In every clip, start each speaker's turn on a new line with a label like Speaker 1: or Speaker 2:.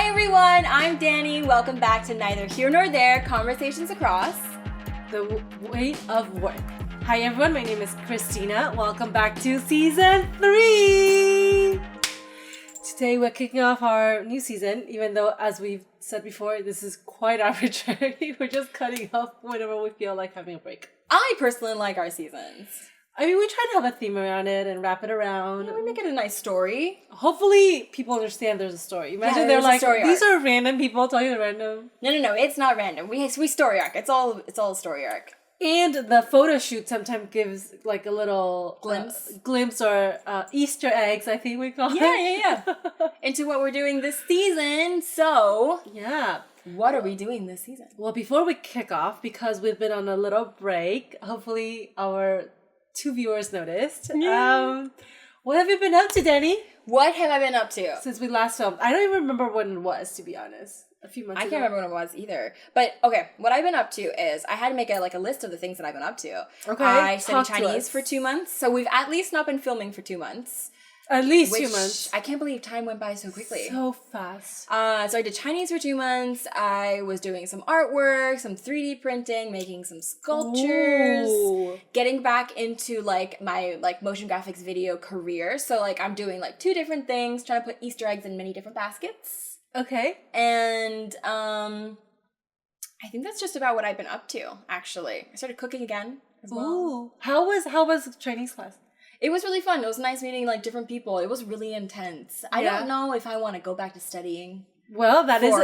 Speaker 1: Hi everyone, I'm Danny. Welcome back to Neither Here Nor There, Conversations Across
Speaker 2: the Weight of Work. Hi everyone, my name is Christina. Welcome back to season 3. Today we're kicking off our new season, even though, as we've said before, this is quite arbitrary. We're just cutting off whenever we feel like having a break.
Speaker 1: I personally like our seasons.
Speaker 2: I mean, we try to have a theme around it and wrap it around.
Speaker 1: Yeah, we make it a nice story.
Speaker 2: Hopefully, people understand there's a story. Imagine they're like, these are random people telling you random.
Speaker 1: No, it's not random. We story arc. It's all a story arc.
Speaker 2: And the photo shoot sometimes gives like a little glimpse or Easter eggs, I think we call it.
Speaker 1: Yeah. Into what we're doing this season. So,
Speaker 2: yeah.
Speaker 1: What are we doing this season?
Speaker 2: Well, before we kick off, because we've been on a little break, hopefully our 2 viewers noticed.
Speaker 1: Yeah.
Speaker 2: What have you been up to, Danny?
Speaker 1: What have I been up to?
Speaker 2: Since we last filmed. I don't even remember when it was, to be honest. A few months ago.
Speaker 1: I can't remember when it was either. But, okay, what I've been up to is I had to make a list of the things that I've been up to.
Speaker 2: Okay.
Speaker 1: I studied Chinese for 2 months. So we've at least not been filming for 2 months.
Speaker 2: At least 2 months.
Speaker 1: I can't believe time went by so quickly.
Speaker 2: So fast.
Speaker 1: So I did Chinese for 2 months. I was doing some artwork, some 3D printing, making some sculptures.
Speaker 2: Ooh.
Speaker 1: Getting back into like my motion graphics video career. So like I'm doing like 2 different things, trying to put Easter eggs in many different baskets.
Speaker 2: Okay.
Speaker 1: And I think that's just about what I've been up to, actually. I started cooking again as well.
Speaker 2: Ooh. How was Chinese class?
Speaker 1: It was really fun. It was nice meeting like different people. It was really intense. I don't know if I want to go back to studying.
Speaker 2: Well, that is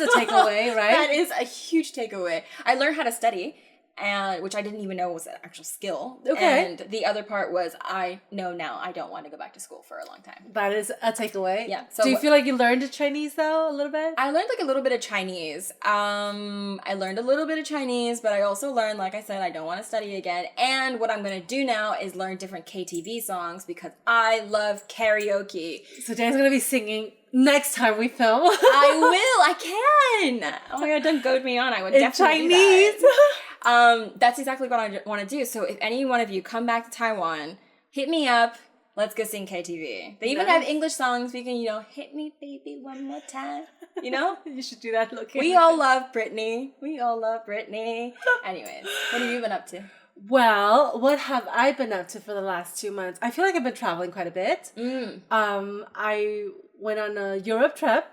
Speaker 2: a takeaway, right?
Speaker 1: That is a huge takeaway. I learned how to study, and which I didn't even know was an actual skill.
Speaker 2: Okay.
Speaker 1: And the other part was I know now I don't want to go back to school for a long time.
Speaker 2: That is a takeaway.
Speaker 1: Yeah. So
Speaker 2: do you feel like you learned Chinese though a little bit?
Speaker 1: I learned like a little bit of Chinese. I learned a little bit of Chinese, but I also learned, like I said, I don't want to study again. And what I'm gonna do now is learn different KTV songs because I love karaoke.
Speaker 2: So Dan's gonna be singing next time we film.
Speaker 1: I will. I can. Oh my god! Don't goad me on. I would definitely
Speaker 2: Chinese.
Speaker 1: do that. That's exactly what I want to do. So if any one of you come back to Taiwan, hit me up. Let's go sing KTV. They even have English songs. We can, hit me, baby, one more time.
Speaker 2: You should do that.
Speaker 1: We all love Britney. Anyways, what have you been up to?
Speaker 2: Well, what have I been up to for the last 2 months? I feel like I've been traveling quite a bit. I went on a Europe trip.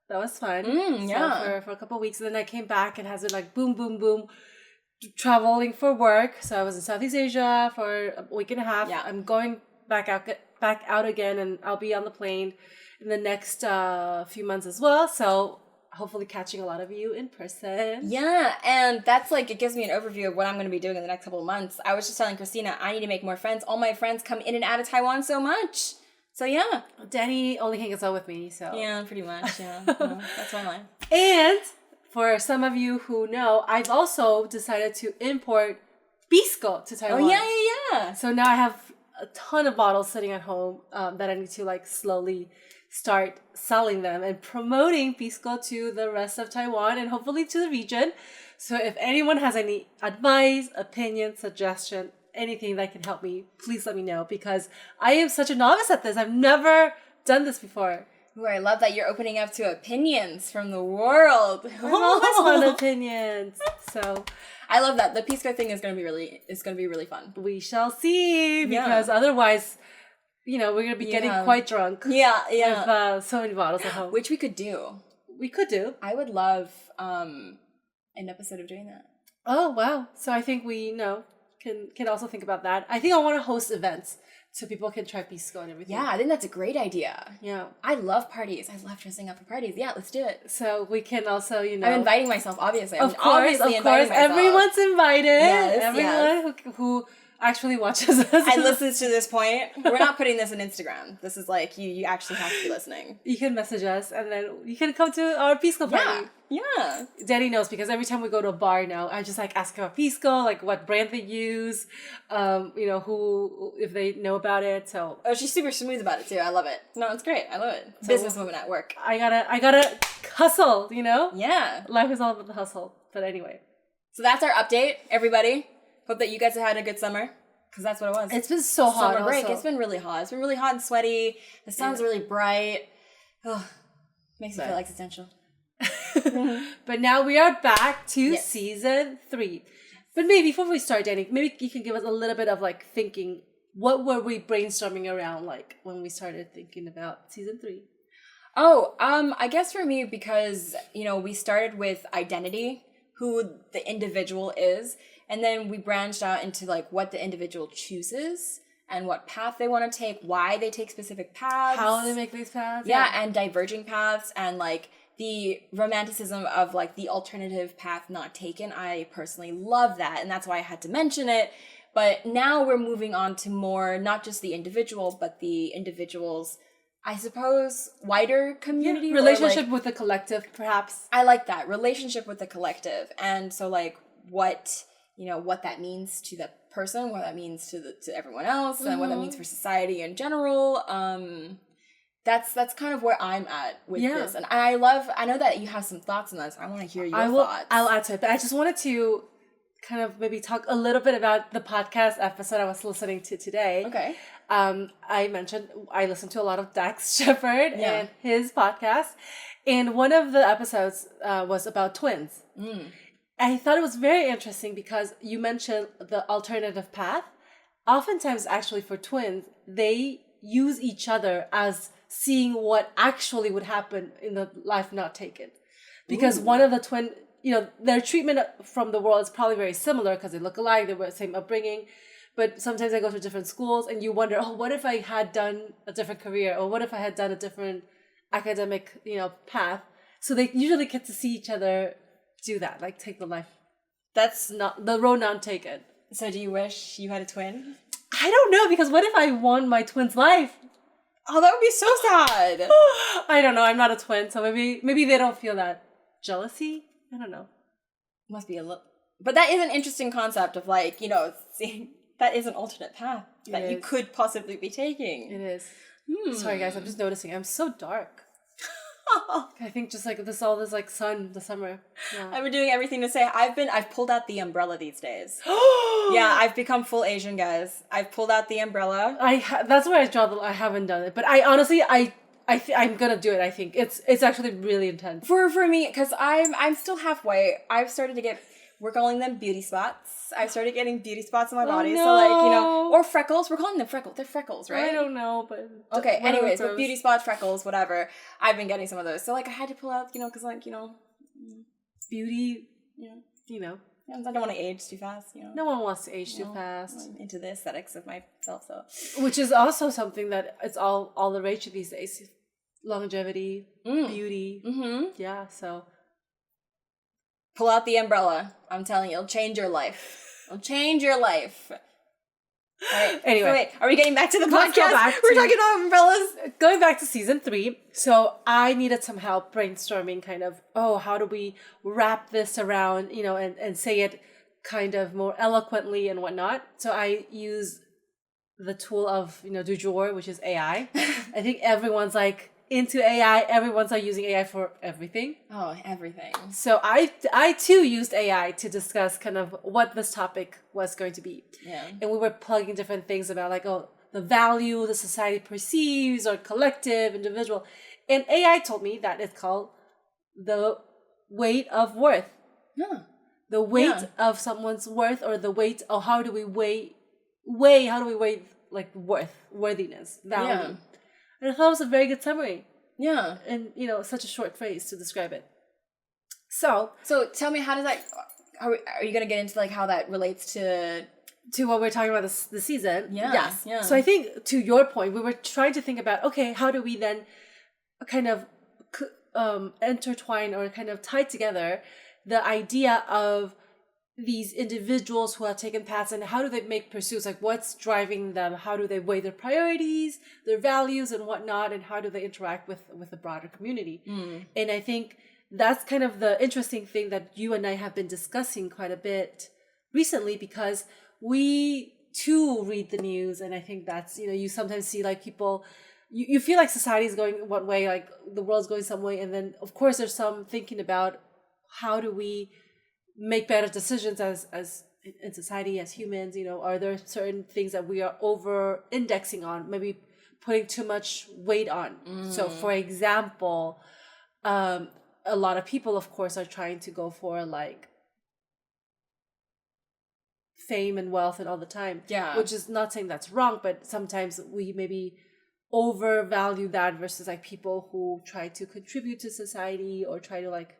Speaker 2: That was fun.
Speaker 1: Yeah.
Speaker 2: So for a couple of weeks, and then I came back and has been like boom, boom, boom, traveling for work. So I was in Southeast Asia for a week and a half.
Speaker 1: Yeah.
Speaker 2: I'm going back out again, and I'll be on the plane in the next few months as well. So hopefully catching a lot of you in person.
Speaker 1: Yeah, and that's it gives me an overview of what I'm going to be doing in the next couple of months. I was just telling Christina, I need to make more friends. All my friends come in and out of Taiwan so much. So yeah.
Speaker 2: Danny only hangs out with me, so.
Speaker 1: Yeah, pretty much, yeah. Well, that's my life.
Speaker 2: And for some of you who know, I've also decided to import Pisco to Taiwan.
Speaker 1: Oh, yeah.
Speaker 2: So now I have a ton of bottles sitting at home that I need to slowly start selling them and promoting Pisco to the rest of Taiwan and hopefully to the region. So if anyone has any advice, opinion, suggestion, anything that can help me, please let me know, because I am such a novice at this. I've never done this before.
Speaker 1: Ooh, I love that you're opening up to opinions from the world.
Speaker 2: I always want opinions. So
Speaker 1: I love that. The Pisco thing is going to be really fun.
Speaker 2: We shall see, because otherwise, we're going to be getting quite drunk.
Speaker 1: Yeah.
Speaker 2: With so many bottles at home.
Speaker 1: Which we could do.
Speaker 2: I
Speaker 1: would love an episode of doing that.
Speaker 2: Oh, wow. So I think we can also think about that. I think I want to host events so people can try Pisco and everything.
Speaker 1: Yeah, I think that's a great idea.
Speaker 2: Yeah.
Speaker 1: I love parties. I love dressing up for parties. Yeah, let's do it.
Speaker 2: So we can also,
Speaker 1: I'm inviting myself, obviously.
Speaker 2: Of course. Everyone's invited.
Speaker 1: Yes,
Speaker 2: Everyone who actually watches us
Speaker 1: and listens to this point. We're not putting this on Instagram. This is you actually have to be listening.
Speaker 2: You can message us, and then you can come to our Pisco party.
Speaker 1: Yeah.
Speaker 2: Danny knows, because every time we go to a bar now, I just ask about Pisco, what brand they use, who, if they know about it. So
Speaker 1: she's super smooth about it too. I love it. No, it's great. I love it. So businesswoman at work.
Speaker 2: I gotta hustle.
Speaker 1: Yeah.
Speaker 2: Life is all about the hustle. But anyway,
Speaker 1: so that's our update, everybody. Hope that you guys have had a good summer. Because that's what it was.
Speaker 2: It's been so hot.
Speaker 1: Summer break. Also. It's been really hot. It's been really hot and sweaty. The sun's really bright. Ugh. Makes me feel existential.
Speaker 2: But now we are back to
Speaker 1: Yes.
Speaker 2: season 3. But maybe before we start, Danny, maybe you can give us a little bit of like thinking. What were we brainstorming around like when we started thinking about season 3?
Speaker 1: Oh, I guess for me, because, we started with identity, who the individual is, and then we branched out into like what the individual chooses and what path they want to take, why they take specific paths.
Speaker 2: How they make these paths.
Speaker 1: Yeah, and diverging paths, and like the romanticism of like the alternative path not taken. I personally love that, and that's why I had to mention it. But now we're moving on to more, not just the individual, but the individual's, I suppose, wider community.
Speaker 2: Yeah, relationship with the collective, perhaps.
Speaker 1: I like that. Relationship with the collective. And so like what that means to the person, what that means to everyone else, and what that means for society in general. That's kind of where I'm at with this. And I know that you have some thoughts on this. I want to hear your thoughts.
Speaker 2: I'll add to it. But I just wanted to kind of maybe talk a little bit about the podcast episode I was listening to today.
Speaker 1: Okay.
Speaker 2: I mentioned I listened to a lot of Dax Shepard and his podcast. And one of the episodes was about twins. I thought it was very interesting because you mentioned the alternative path. Oftentimes, actually, for twins, they use each other as seeing what actually would happen in the life not taken. Because one of the twin, their treatment from the world is probably very similar because they look alike, they were the same upbringing. But sometimes they go to different schools and you wonder, what if I had done a different career? Or what if I had done a different academic, path? So they usually get to see each other do that, like take the life. That's not the road not taken.
Speaker 1: So do you wish you had a twin?
Speaker 2: I don't know, because what if I won my twin's life?
Speaker 1: Oh, that would be so sad.
Speaker 2: I don't know. I'm not a twin, so maybe they don't feel that jealousy. I don't know.
Speaker 1: Must be a little, but that is an interesting concept of like, seeing that is an alternate path that you could possibly be taking.
Speaker 2: It is. Sorry guys, I'm just noticing. I'm so dark. I think just like all this like sun, the summer. Yeah.
Speaker 1: I've been doing everything to say I've pulled out the umbrella these days. Yeah, I've become full Asian, guys. I've pulled out the umbrella.
Speaker 2: That's where I draw the. I haven't done it, but I honestly I'm gonna do it. I think it's actually really intense
Speaker 1: for me, because I'm still halfway. I've started to get, we're calling them beauty spots. I've started getting beauty spots on my body.
Speaker 2: No.
Speaker 1: So like, or freckles. We're calling them freckles. They're freckles, right?
Speaker 2: I don't know, but
Speaker 1: okay. Anyways, but beauty spots, freckles, whatever. I've been getting some of those. So like, I had to pull out, because like,
Speaker 2: beauty.
Speaker 1: I don't want to age too fast.
Speaker 2: No one wants to age too fast.
Speaker 1: I'm into the aesthetics of myself, so.
Speaker 2: Which is also something that it's all the rage these days. Longevity, beauty. Yeah, so.
Speaker 1: Pull out the umbrella. I'm telling you, it'll change your life. It'll change your life. Right.
Speaker 2: Anyway.
Speaker 1: So wait, are we getting back to the podcast? We're talking about umbrellas.
Speaker 2: Going back to season 3. So I needed some help brainstorming kind of, how do we wrap this around, and say it kind of more eloquently and whatnot. So I use the tool of, du jour, which is AI. I think everyone's like into AI. Everyone's like using AI for everything.
Speaker 1: Oh, everything.
Speaker 2: So I too used AI to discuss kind of what this topic was going to be.
Speaker 1: Yeah.
Speaker 2: And we were plugging different things about like, the value the society perceives, or collective, individual. And AI told me that it's called the weight of worth.
Speaker 1: Yeah.
Speaker 2: The weight of someone's worth, or the weight of how do we weigh like worthiness, value.
Speaker 1: Yeah.
Speaker 2: And I thought it was a very good summary.
Speaker 1: Yeah.
Speaker 2: And, such a short phrase to describe it. So
Speaker 1: tell me, how does that, are you going to get into like how that relates to
Speaker 2: what we're talking about this season?
Speaker 1: Yeah.
Speaker 2: Yes.
Speaker 1: Yeah.
Speaker 2: So I think to your point, we were trying to think about, okay, how do we then kind of intertwine or kind of tie together the idea of these individuals who have taken paths, and how do they make pursuits? Like, what's driving them? How do they weigh their priorities, their values, and whatnot? And how do they interact with the broader community? And I think that's kind of the interesting thing that you and I have been discussing quite a bit recently, because we too read the news, and I think that's, you sometimes see like people, you feel like society is going one way, like the world's going some way, and then of course there's some thinking about how do we make better decisions as in society, as humans. Are there certain things that we are over indexing on, maybe putting too much weight on? So for example, a lot of people, of course, are trying to go for like fame and wealth and all the time.
Speaker 1: Yeah.
Speaker 2: Which is not saying that's wrong, but sometimes we maybe overvalue that versus like people who try to contribute to society or try to like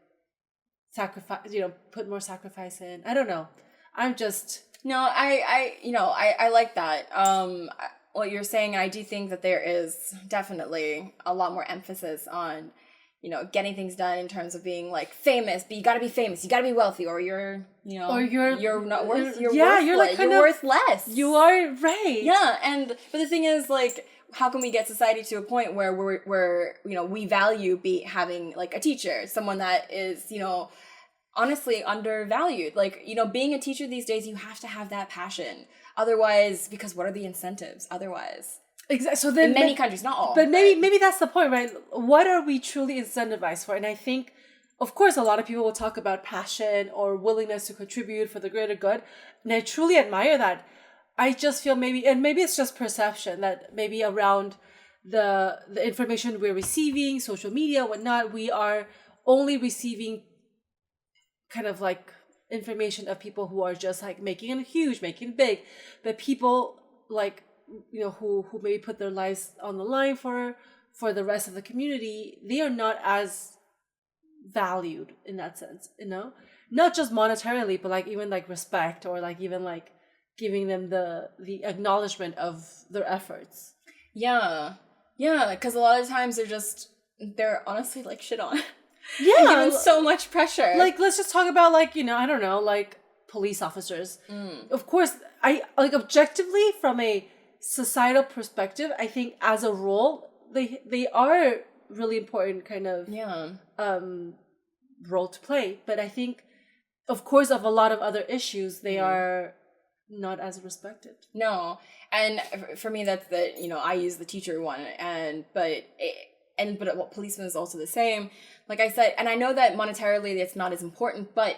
Speaker 2: sacrifice, put more sacrifice in. I don't know. I'm just...
Speaker 1: No, I like that. What you're saying, I do think that there is definitely a lot more emphasis on, getting things done in terms of being like famous, but you gotta be famous, you gotta be wealthy, or you're not worth, you're like you're worth less.
Speaker 2: You are right.
Speaker 1: Yeah, but the thing is, like, how can we get society to a point where we're we value having like a teacher, someone that is, honestly undervalued. Like, being a teacher these days, you have to have that passion. Otherwise, because what are the incentives otherwise?
Speaker 2: Exactly. So then
Speaker 1: in many countries, not all.
Speaker 2: But maybe that's the point, right? What are we truly incentivized for? And I think, of course, a lot of people will talk about passion or willingness to contribute for the greater good. And I truly admire that. I just feel maybe it's just perception, that maybe around the information we're receiving, social media, whatnot, we are only receiving kind of like information of people who are just like making it huge, making it big, but people like who maybe put their lives on the line for the rest of the community, they are not as valued in that sense, not just monetarily, but like even like respect, or like even like giving them the acknowledgement of their efforts.
Speaker 1: Yeah, because a lot of times they're honestly like shit on.
Speaker 2: Yeah,
Speaker 1: given so much pressure.
Speaker 2: Like, let's just talk about like, I don't know, like police officers. Of course, I like objectively from a societal perspective, I think as a role, they are really important kind of role to play. But I think, of course, of a lot of other issues, they are not as respected.
Speaker 1: No, and for me, that's I use the teacher one, but policemen is also the same. Like I said, and I know that monetarily it's not as important, but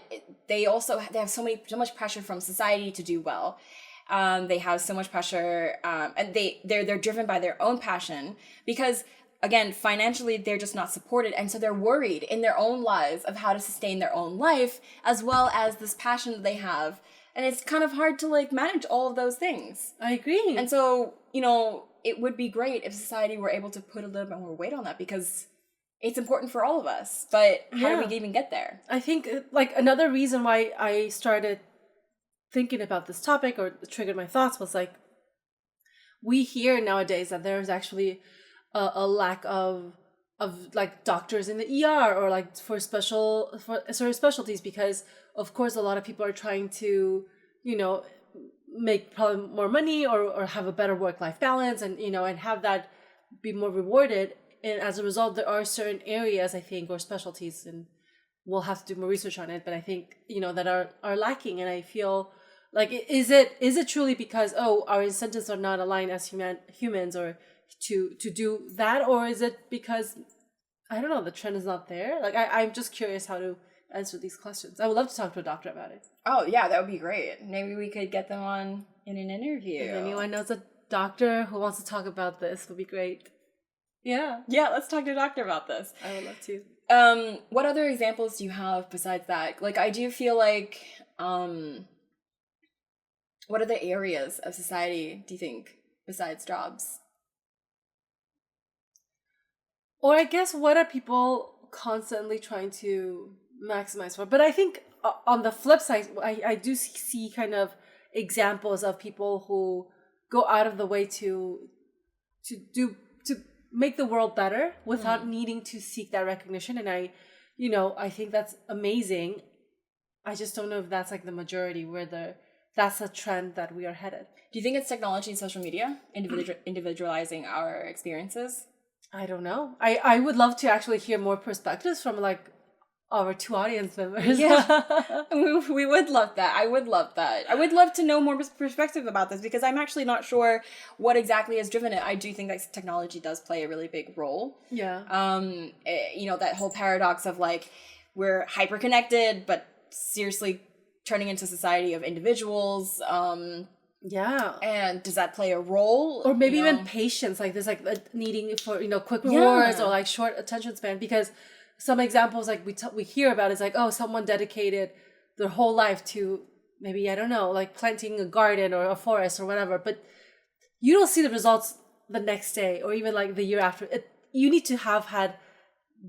Speaker 1: they have so much pressure from society to do well. They have so much pressure, and they're driven by their own passion, because again, financially they're just not supported, and so they're worried in their own lives of how to sustain their own life, as well as this passion that they have. And it's kind of hard to like manage all of those things.
Speaker 2: I agree.
Speaker 1: And so, it would be great if society were able to put a little bit more weight on that, because it's important for all of us. But how do we even get there?
Speaker 2: I think like another reason why I started thinking about this topic or triggered my thoughts was like, we hear nowadays that there's actually a lack of like doctors in the ER, or like for certain specialties, because of course a lot of people are trying to make probably more money or have a better work-life balance, and and have that be more rewarded. And as a result, there are certain areas, I think, or specialties, and we'll have to do more research on it, but I think that are lacking. And I feel like, is it truly because our incentives are not aligned as humans or to do that, or is it because, I don't know, the trend is not there? Like I'm just curious how to answer these questions. I would love to talk to a doctor about it.
Speaker 1: Oh yeah, that would be great. Maybe we could get them on in an interview.
Speaker 2: If anyone knows a doctor who wants to talk about this, would be great. Yeah,
Speaker 1: let's talk to a doctor about this.
Speaker 2: I would love to.
Speaker 1: What other examples do you have besides that? Like, I do feel like, what other areas of society do you think besides jobs?
Speaker 2: Or I guess, what are people constantly trying to maximize for? But I think on the flip side, I do see kind of examples of people who go out of the way to make the world better without needing to seek that recognition. And I think that's amazing. I just don't know if that's like the majority, where that's a trend that we are headed.
Speaker 1: Do you think it's technology and social media individualizing our experiences?
Speaker 2: I don't know. I would love to actually hear more perspectives from like our two audience members.
Speaker 1: Yeah, we would love that. I would love that. I would love to know more perspective about this, because I'm actually not sure what exactly has driven it. I do think that technology does play a really big role.
Speaker 2: Yeah.
Speaker 1: That whole paradox of like, we're hyper connected, but seriously turning into a society of individuals.
Speaker 2: Yeah.
Speaker 1: And does that play a role?
Speaker 2: Or maybe even patience, like this, like needing for, quick rewards or like short attention span, because some examples like we hear about is like, oh, someone dedicated their whole life to maybe, I don't know, like planting a garden or a forest or whatever, but you don't see the results the next day or even like the year after. You need to have had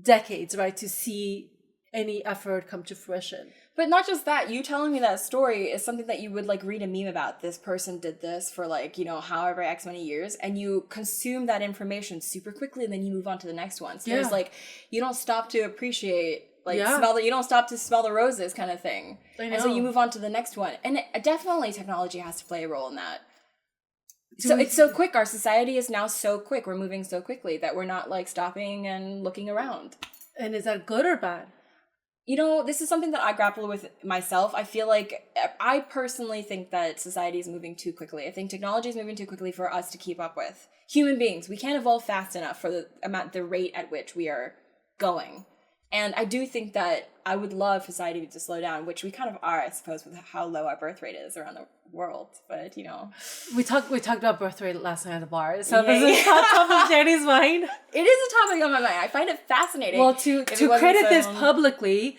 Speaker 2: decades, right, to see any effort come to fruition.
Speaker 1: But not just that, you telling me that story is something that you would like read a meme about. This person did this for like, you know, however X many years, and you consume that information super quickly and then you move on to the next one. So there's like, you don't stop to appreciate, like you don't stop to smell the roses kind of thing. And so you move on to the next one. And definitely technology has to play a role in that. So it's so quick. Our society is now so quick. We're moving so quickly that we're not like stopping and looking around.
Speaker 2: And is that good or bad?
Speaker 1: You know, this is something that I grapple with myself. I feel like I personally think that society is moving too quickly. I think technology is moving too quickly for us to keep up with. Human beings, we can't evolve fast enough for the rate at which we are going. And I do think that I would love society to slow down, which we kind of are, I suppose, with how low our birth rate is around the world. But, you know.
Speaker 2: We talked about birth rate last night at the bar. So this is top of Danny's mind.
Speaker 1: It is a topic on my mind. I find it fascinating.
Speaker 2: Well, to credit this publicly,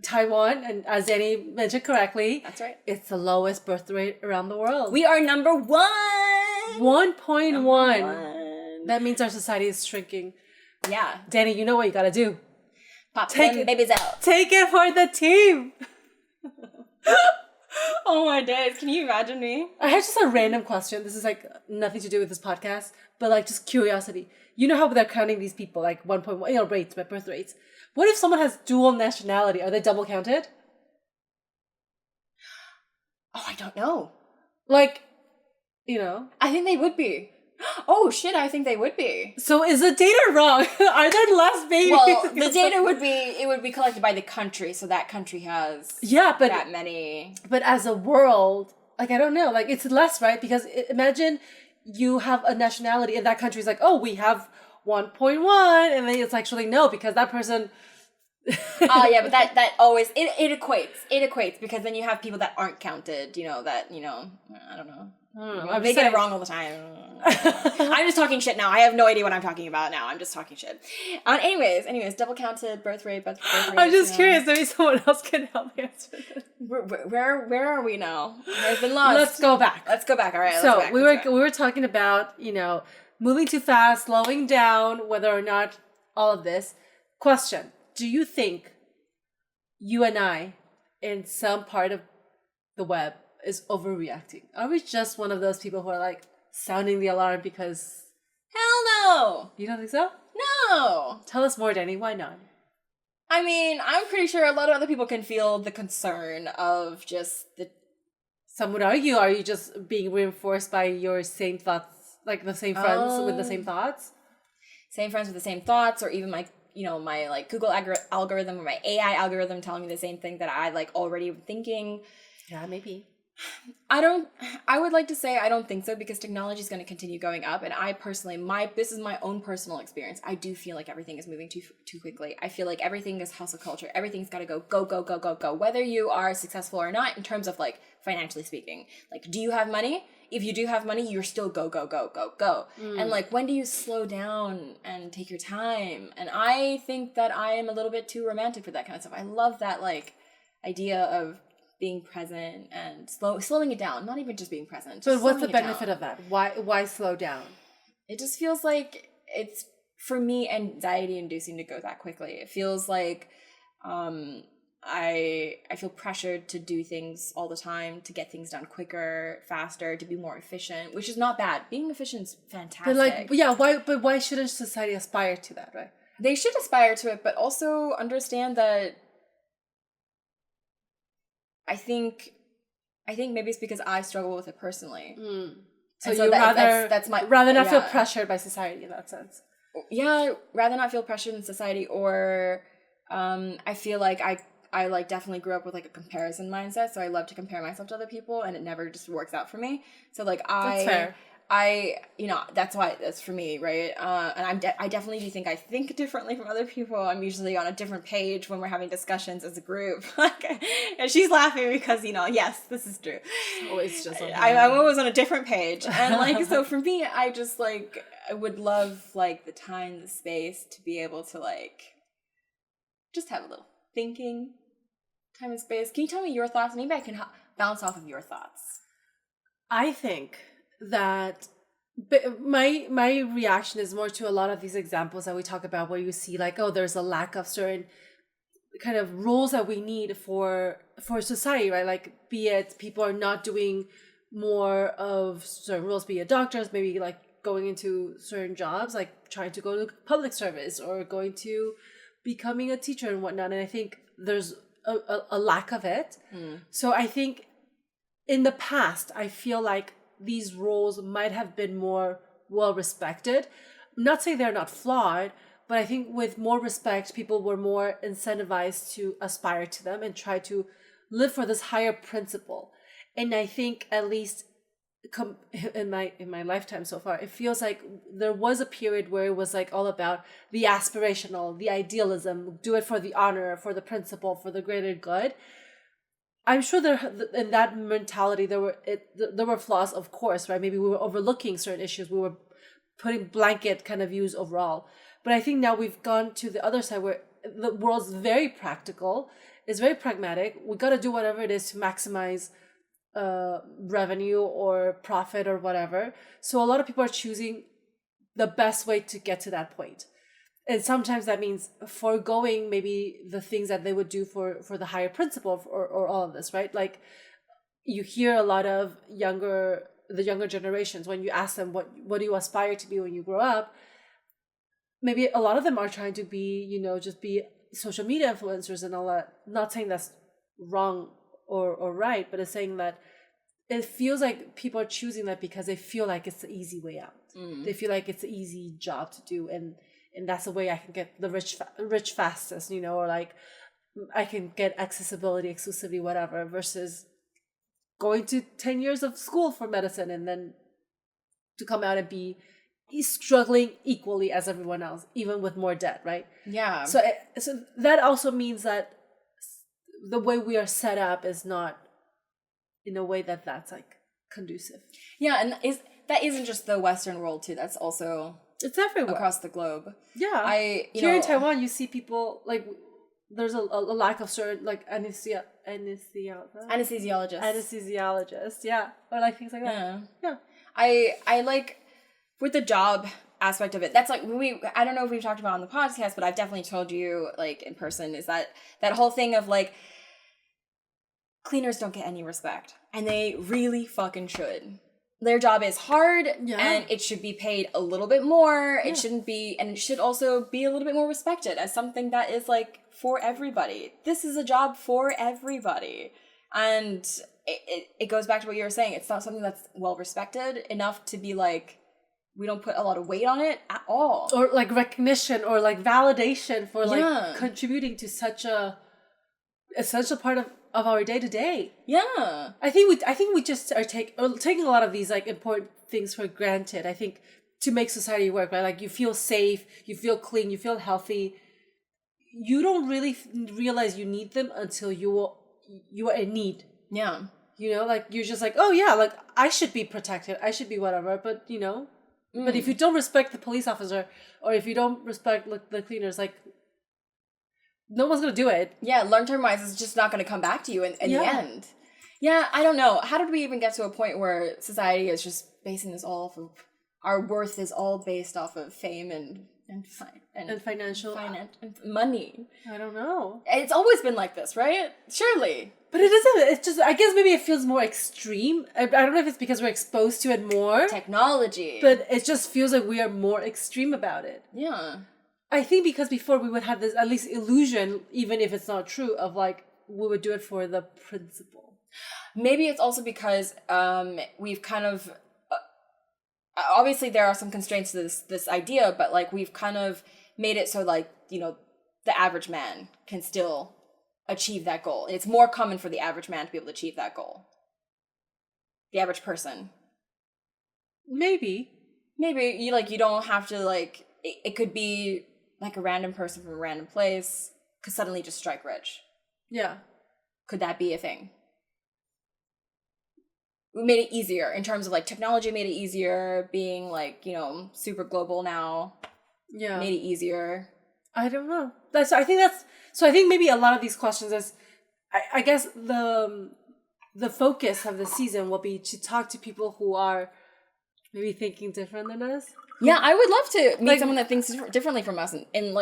Speaker 2: Taiwan, and as Danny mentioned correctly,
Speaker 1: that's right,
Speaker 2: it's the lowest birth rate around the world.
Speaker 1: We are number 1.
Speaker 2: 1.1. That means our society is shrinking.
Speaker 1: Yeah.
Speaker 2: Danny, you know what you gotta do.
Speaker 1: Pop them babies out.
Speaker 2: Take it for the team.
Speaker 1: Oh my days. Can you imagine me?
Speaker 2: I have just a random question. This is like nothing to do with this podcast, but like just curiosity. You know how they're counting these people, like 1.1, you know, rates, by birth rates. What if someone has dual nationality? Are they double counted?
Speaker 1: Oh, I don't know.
Speaker 2: Like, you know.
Speaker 1: I think they would be. Oh shit, I think they would be.
Speaker 2: So is the data wrong? Are there less babies?
Speaker 1: Well, the data would be collected by the country, so that country has that many. But
Speaker 2: as a world, like I don't know, like it's less, right? Because imagine you have a nationality and that country's like, oh, we have 1.1, and then it's actually no, because that person
Speaker 1: oh yeah, but that always it equates because then you have people that aren't counted, you know, that, you know, I don't know. They get it wrong all the time. I'm just talking shit now. I have no idea what I'm talking about now. I'm just talking shit. Anyways, double counted birth rate.
Speaker 2: I'm just curious. Maybe someone else can help me answer this.
Speaker 1: Where are we now? I've been lost.
Speaker 2: Let's go back.
Speaker 1: All right.
Speaker 2: So we were talking about, you know, moving too fast, slowing down, whether or not all of this. Question: do you think you and I, in some part of the web, is overreacting? Are we just one of those people who are like sounding the alarm because...
Speaker 1: Hell no!
Speaker 2: You don't think so?
Speaker 1: No!
Speaker 2: Tell us more, Danny. Why not?
Speaker 1: I mean, I'm pretty sure a lot of other people can feel the concern of just the...
Speaker 2: Some would argue, are you just being reinforced by your same thoughts, like the same friends with the same thoughts?
Speaker 1: Same friends with the same thoughts, or even my, you know, my like Google algorithm or my AI algorithm telling me the same thing that I like already thinking.
Speaker 2: Yeah, maybe.
Speaker 1: I would like to say I don't think so, because technology is going to continue going up, and I personally, this is my own personal experience. I do feel like everything is moving too quickly. I feel like everything is hustle culture. Everything's got to go. Whether you are successful or not, in terms of like financially speaking, like, do you have money? If you do have money, you're still go. And like, when do you slow down and take your time? And I think that I am a little bit too romantic for that kind of stuff. I love that like idea of being present and slowing it down, not even just being present.
Speaker 2: So what's the benefit of that? Why slow down?
Speaker 1: It just feels like it's, for me, anxiety inducing to go that quickly. It feels like I feel pressured to do things all the time, to get things done quicker, faster, to be more efficient, which is not bad. Being efficient is fantastic.
Speaker 2: But why shouldn't society aspire to that, right?
Speaker 1: They should aspire to it, but also understand that I think maybe it's because I struggle with it personally.
Speaker 2: So you rather not feel pressured by society in that sense.
Speaker 1: Yeah, rather not feel pressured in society, or I feel like I like definitely grew up with like a comparison mindset, so I love to compare myself to other people, and it never just works out for me. So like
Speaker 2: That's fair.
Speaker 1: you know, that's why that's for me, right? And I definitely do think I think differently from other people. I'm usually on a different page when we're having discussions as a group. And she's laughing because, you know, yes, this is true.
Speaker 2: Always just
Speaker 1: I'm always on a different page. And like, so for me, I just like, I would love like the time, the space to be able to like just have a little thinking time and space. Can you tell me your thoughts? Maybe I can bounce off of your thoughts.
Speaker 2: I think that my reaction is more to a lot of these examples that we talk about where you see like, oh, there's a lack of certain kind of roles that we need for society, right? Like, be it people are not doing more of certain roles, be it doctors, maybe like going into certain jobs, like trying to go to public service or going to becoming a teacher and whatnot. And I think there's a lack of it. So I think in the past, I feel like these roles might have been more well respected. I'm not saying they're not flawed, but I think with more respect, people were more incentivized to aspire to them and try to live for this higher principle. And I think at least in my lifetime so far, it feels like there was a period where it was like all about the aspirational, the idealism, do it for the honor, for the principle, for the greater good. I'm sure there in that mentality there were flaws, of course, right? Maybe we were overlooking certain issues. We were putting blanket kind of views overall. But I think now we've gone to the other side where the world's very practical, it's very pragmatic. We got to do whatever it is to maximize revenue or profit or whatever. So a lot of people are choosing the best way to get to that point. And sometimes that means foregoing maybe the things that they would do for the higher principle or all of this, right? Like, you hear a lot of the younger generations, when you ask them what do you aspire to be when you grow up, maybe a lot of them are trying to be, just be social media influencers and all that. Not saying that's wrong or right, but it's saying that it feels like people are choosing that because they feel like it's the easy way out. They feel like it's an easy job to do, and that's the way I can get the rich fastest, or like I can get accessibility, exclusivity, whatever, versus going to 10 years of school for medicine and then to come out and be struggling equally as everyone else, even with more debt, right?
Speaker 1: Yeah.
Speaker 2: So that also means that the way we are set up is not in a way that's like conducive.
Speaker 1: Yeah, and that isn't just the Western world too. That's also
Speaker 2: it's everywhere
Speaker 1: across the globe.
Speaker 2: Yeah, here in Taiwan, you see people like there's a lack of certain like anesthesiologists, yeah, or like things like that. Yeah.
Speaker 1: I like with the job aspect of it. That's like I don't know if we've talked about on the podcast, but I've definitely told you like in person is that whole thing of like cleaners don't get any respect, and they really fucking should. Their job is hard, and it should be paid a little bit more. It shouldn't be, and it should also be a little bit more respected as something that is like for everybody. This is a job for everybody, and it goes back to what you were saying. It's not something that's well respected enough to be like, we don't put a lot of weight on it at all,
Speaker 2: or like recognition or like validation for like contributing to such a essential part of our day to day.
Speaker 1: Yeah,
Speaker 2: I think we just are taking a lot of these like important things for granted. I think to make society work, right? Like you feel safe, you feel clean, you feel healthy. You don't really realize you need them until you are in need.
Speaker 1: Yeah,
Speaker 2: like you're just like, oh yeah, like I should be protected, I should be whatever. But but if you don't respect the police officer or if you don't respect the cleaners, like. No one's going to do it.
Speaker 1: Yeah, long-term wise, it's just not going to come back to you in the end. Yeah, I don't know. How did we even get to a point where society is just basing this all off of... Our worth is all based off of fame and
Speaker 2: financial...
Speaker 1: and money.
Speaker 2: I don't know.
Speaker 1: It's always been like this, right? Surely.
Speaker 2: But it isn't. It's just... I guess maybe it feels more extreme. I don't know if it's because we're exposed to it more.
Speaker 1: Technology.
Speaker 2: But it just feels like we are more extreme about it.
Speaker 1: Yeah.
Speaker 2: I think because before we would have this at least illusion, even if it's not true, of like we would do it for the principle.
Speaker 1: Maybe it's also because we've kind of obviously there are some constraints to this idea, but like we've kind of made it so like the average man can still achieve that goal. It's more common for the average man to be able to achieve that goal. The average person.
Speaker 2: Maybe
Speaker 1: you don't have to like it could be. Like a random person from a random place could suddenly just strike rich.
Speaker 2: Yeah.
Speaker 1: Could that be a thing? We made it easier in terms of like technology made it easier, being like, super global now.
Speaker 2: Yeah.
Speaker 1: Made it easier.
Speaker 2: I don't know. I think maybe a lot of these questions is, I guess the focus of the season will be to talk to people who are maybe thinking different than us.
Speaker 1: Yeah, I would love to meet someone that thinks differently from us in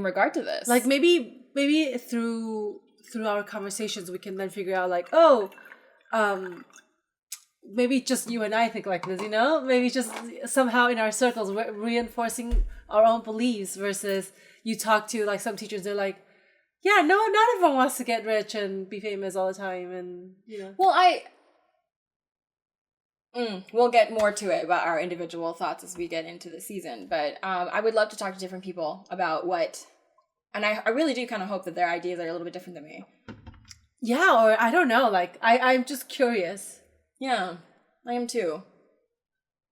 Speaker 1: regard to this.
Speaker 2: Like maybe through our conversations we can then figure out like, oh, maybe just you and I think like this, maybe just somehow in our circles we're reinforcing our own beliefs versus you talk to like some teachers, they're like, yeah, no, not everyone wants to get rich and be famous all the time, and
Speaker 1: Well, we'll get more to it about our individual thoughts as we get into the season, but I would love to talk to different people about and I really do kind of hope that their ideas are a little bit different than me.
Speaker 2: Yeah, or I don't know, like I'm just curious.
Speaker 1: Yeah, I am too.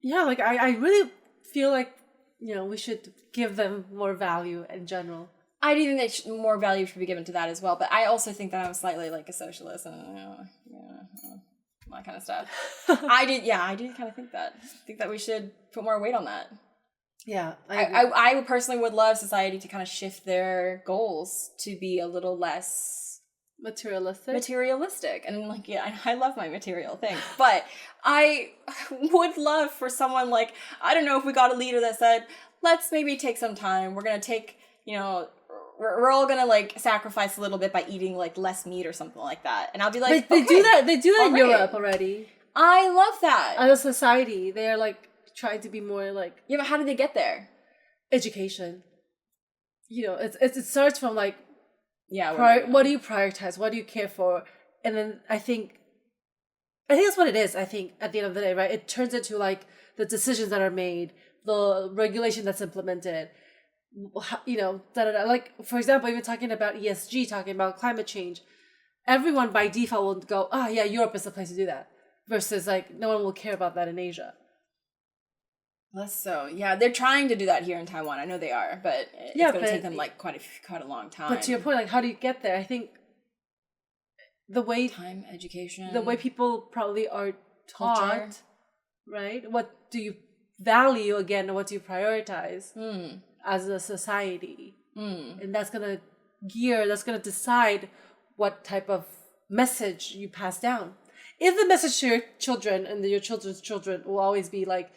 Speaker 2: Yeah, like I really feel like we should give them more value in general.
Speaker 1: I do think that more value should be given to that as well, but I also think that I'm slightly like a socialist and that kind of stuff. I do kind of think that. I think that we should put more weight on that.
Speaker 2: Yeah,
Speaker 1: I personally would love society to kind of shift their goals to be a little less materialistic. And like, yeah, I love my material thing, but I would love for someone like, I don't know, if we got a leader that said, let's maybe take some time. We're going to take, we're all gonna like sacrifice a little bit by eating like less meat or something like that, and I'll be like,
Speaker 2: they do that in Europe already.
Speaker 1: I love that.
Speaker 2: As a society, they're like trying to be more like,
Speaker 1: yeah, but how did they get there?
Speaker 2: Education. It starts from like,
Speaker 1: yeah,
Speaker 2: what do you prioritize? What do you care for? And then I think that's what it is. I think at the end of the day, right, it turns into like the decisions that are made, the regulation that's implemented. Like, for example, even talking about ESG, talking about climate change, everyone by default will go, yeah, Europe is the place to do that, versus like no one will care about that in Asia.
Speaker 1: Less so. Yeah, they're trying to do that here in Taiwan. I know they are, but it's going to take them like quite a long time.
Speaker 2: But to your point, like, how do you get there? I think
Speaker 1: education,
Speaker 2: the way people probably are taught,
Speaker 1: culture.
Speaker 2: Right? What do you value again, and what do you prioritize? As a society, and that's gonna decide what type of message you pass down. If the message to your children and your children's children will always be like,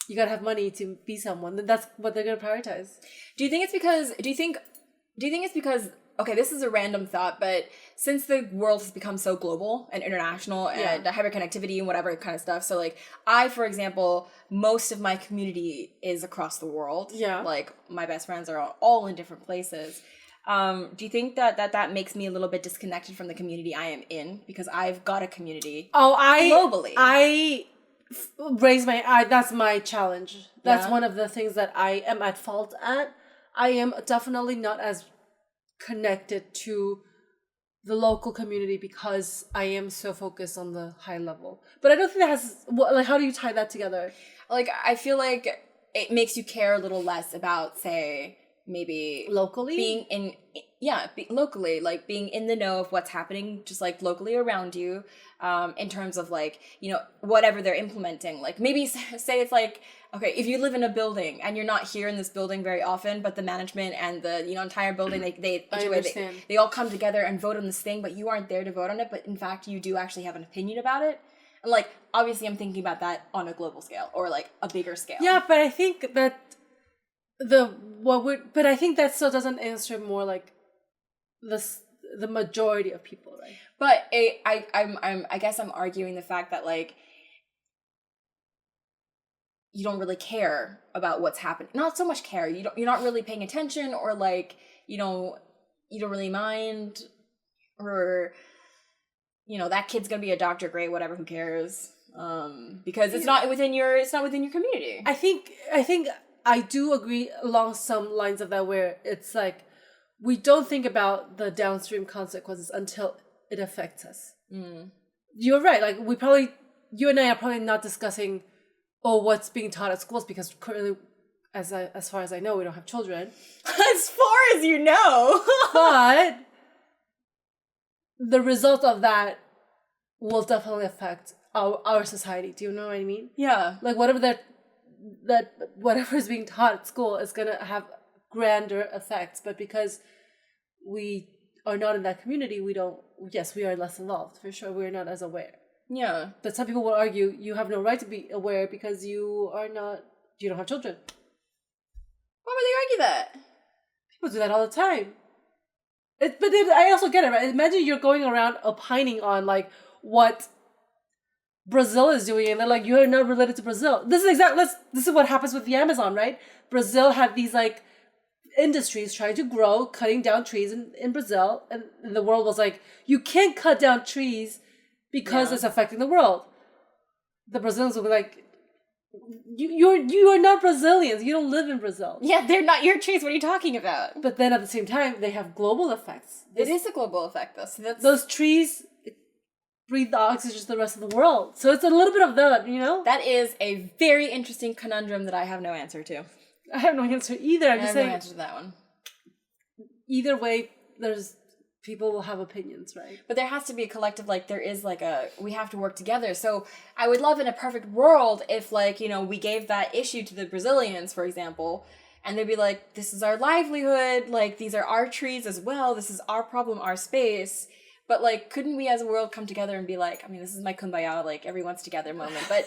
Speaker 2: you gotta have money to be someone, then that's what they're gonna prioritize.
Speaker 1: Do you think it's because okay, this is a random thought, but since the world has become so global and international and hyperconnectivity and whatever kind of stuff, so like for example, most of my community is across the world. Yeah. Like my best friends are all in different places. Do you think that makes me a little bit disconnected from the community I am in because I've got a community globally?
Speaker 2: That's my challenge. That's one of the things that I am at fault at. I am definitely not as connected to the local community because I am so focused on the high level. But I don't think that has, like, how do you tie that together?
Speaker 1: Like, I feel like it makes you care a little less about, say, maybe
Speaker 2: locally
Speaker 1: locally, like being in the know of what's happening just like locally around you, in terms of like, whatever they're implementing. Like maybe say it's like, okay, if you live in a building and you're not here in this building very often, but the management and the entire building, they all come together and vote on this thing, but you aren't there to vote on it, but in fact you do actually have an opinion about it. And like obviously I'm thinking about that on a global scale or like a bigger scale.
Speaker 2: Yeah, but I think that I think that still doesn't answer more like the majority of people, right?
Speaker 1: But I guess I'm arguing the fact that like you don't really care about what's happening. Not so much care. You're not really paying attention, or like you don't really mind, or that kid's gonna be a doctor, great, whatever, who cares? Because it's not within your community.
Speaker 2: I think I do agree along some lines of that, where it's like we don't think about the downstream consequences until it affects us. You're right. Like you and I are probably not discussing what's being taught at schools, because currently, as far as I know, we don't have children.
Speaker 1: As far as you know.
Speaker 2: But the result of that will definitely affect our society. Do you know what I mean?
Speaker 1: Yeah.
Speaker 2: Like whatever is being taught at school is gonna have grander effects, but because we are not in that community, we are less involved, for sure. We're not as aware.
Speaker 1: Yeah.
Speaker 2: But some people will argue you have no right to be aware because you don't have children.
Speaker 1: Why would they argue that?
Speaker 2: People do that all the time. I also get it, right? Imagine you're going around opining on like what Brazil is doing, and they're like, you are not related to Brazil. This is what happens with the Amazon, right? Brazil had these like industries trying to grow, cutting down trees in Brazil, and the world was like, you can't cut down trees because it's affecting the world. The Brazilians will be like, you are not Brazilians. You don't live in Brazil.
Speaker 1: Yeah, they're not your trees. What are you talking about?
Speaker 2: But then at the same time, they have global effects.
Speaker 1: It is a global effect, though. So
Speaker 2: those trees breathe the oxygen to the rest of the world. So it's a little bit of that, you know?
Speaker 1: That is a very interesting conundrum that I have no answer to.
Speaker 2: I have no answer either. I'm just saying.
Speaker 1: No answer to that one.
Speaker 2: Either way, people will have opinions, right?
Speaker 1: But there has to be a collective, like, we have to work together. So I would love in a perfect world if, like, you know, we gave that issue to the Brazilians, for example, and they'd be like, this is our livelihood, like, these are our trees as well, this is our problem, our space. But, like, couldn't we as a world come together and be like, I mean, this is my kumbaya, like, everyone's together moment, but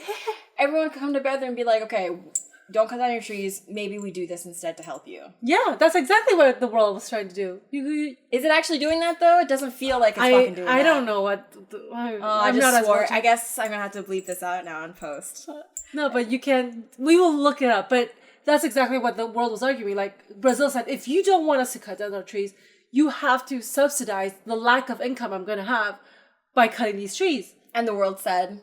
Speaker 1: everyone could come together and be like, okay, don't cut down your trees. Maybe we do this instead to help you.
Speaker 2: Yeah, that's exactly what the world was trying to do.
Speaker 1: Is it actually doing that, though? It doesn't feel like it's fucking doing that.
Speaker 2: I don't know what...
Speaker 1: I just swore. I guess I'm going to have to bleep this out now in post.
Speaker 2: No, but you can... We will look it up. But that's exactly what the world was arguing. Like, Brazil said, if you don't want us to cut down our trees, you have to subsidize the lack of income I'm going to have by cutting these trees.
Speaker 1: And the world said...